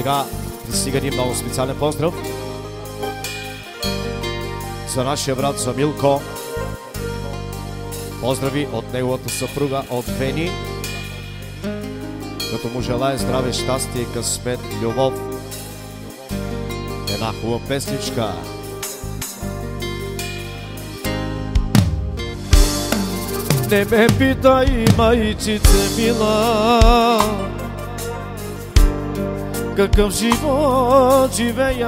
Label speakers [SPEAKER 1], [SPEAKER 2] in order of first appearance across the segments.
[SPEAKER 1] Сега стига един много специален поздрав за нашия брат за Милко. Поздрави от неговата съпруга от Вени, като му желая здраве, щастие, късмет, любов. Една хубава песничка. Не ме питай, майчице мила, какъв живот живея.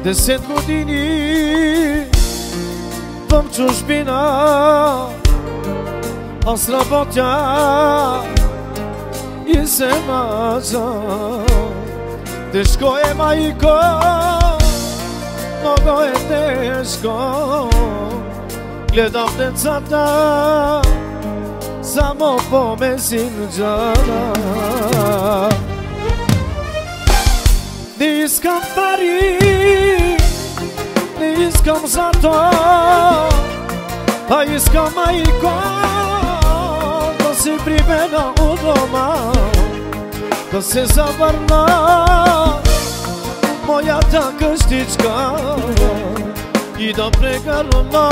[SPEAKER 1] 10 години в чужбина аз работя и се мъча. Тежко е, майко, много е тежко. Гледам децата само по месенджера. Не искам пари, не искам зато, а искам, майко, да се прибера у дома, да се завърна моята къщичка и да прекарна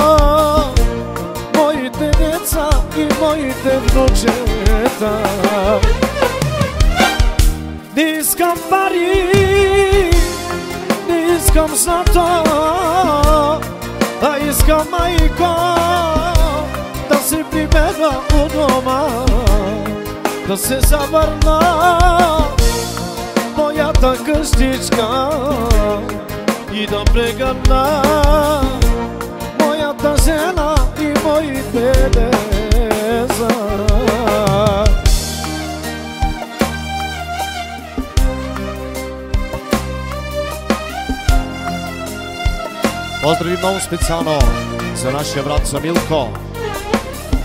[SPEAKER 1] моите деца и моите внучета. Не искам пари, не искам злато, а искам, майко, да се прибера у дома, да се завърна моята къщичка и да прегърна моята жена и моите деца. Поздрави много специално за нашия брат за Милко,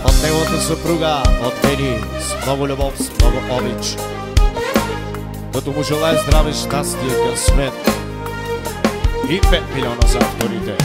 [SPEAKER 1] от неговата съпруга от Вени, с много любов, с много обич, като му желая здраве, щастие, късмет и 5 милиона за авторите.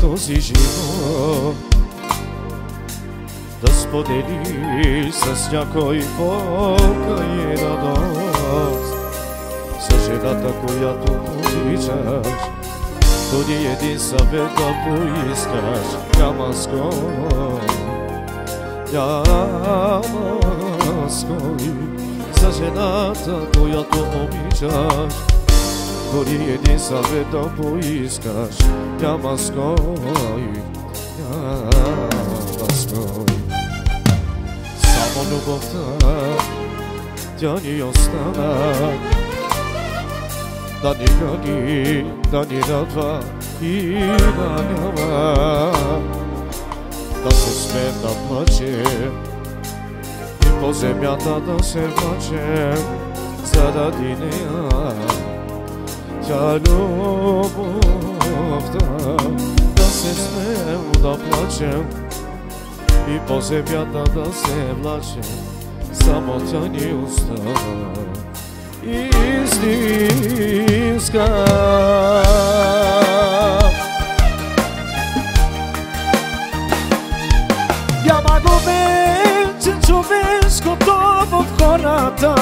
[SPEAKER 1] Този живот да сподели с някой болка и радост, с жената, която обичаш. Тоди един съвет да поискаш, няма ской, няма ской, за жената, която обичаш. Дори един съвет да поискаш, няма ской, няма ской. Само любовта тя ни остана, да ни храни, да ни радва и да няма. Да се смеем, да плачем и по земята да се влачем заради нея. Тя любовта, да се смеем, да плачем и по земята да се влачем, само тя ни остава истинска. Няма го вече човешкото в хората,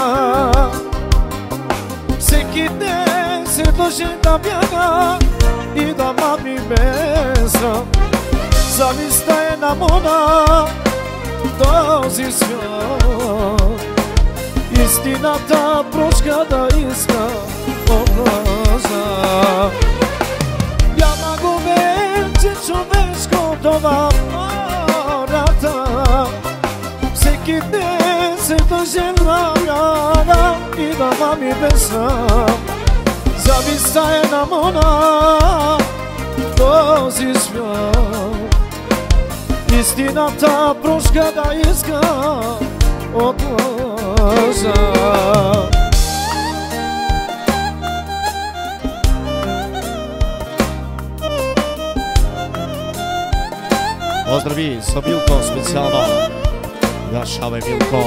[SPEAKER 1] всеки ден се дължи да бяга и да мами беза. Завистта е на мода този свят, истината прошка да иска от глаза. Няма го вече човешкото в хората, всеки ден се дължи да бяга и да мами беза. Завистта е на мода този свят, истината прошка да иска от лъжа. Поздрави за Милко специално. Яшаве Милко.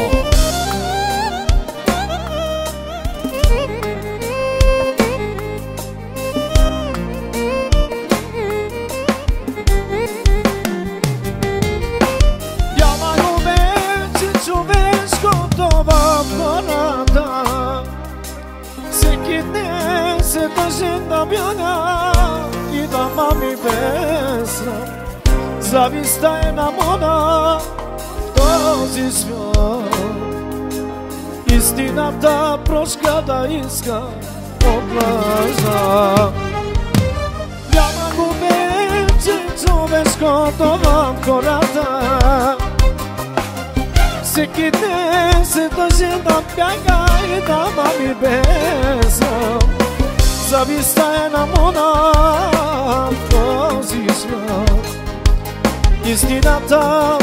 [SPEAKER 2] Da bjana I da mami besna Zavista je nam ona Този свят Истината прошка да иска облажа Няма го вече човешкото в хората Всеки ден се държи да бяга И да мами besна Зависта е на мона този свят Истината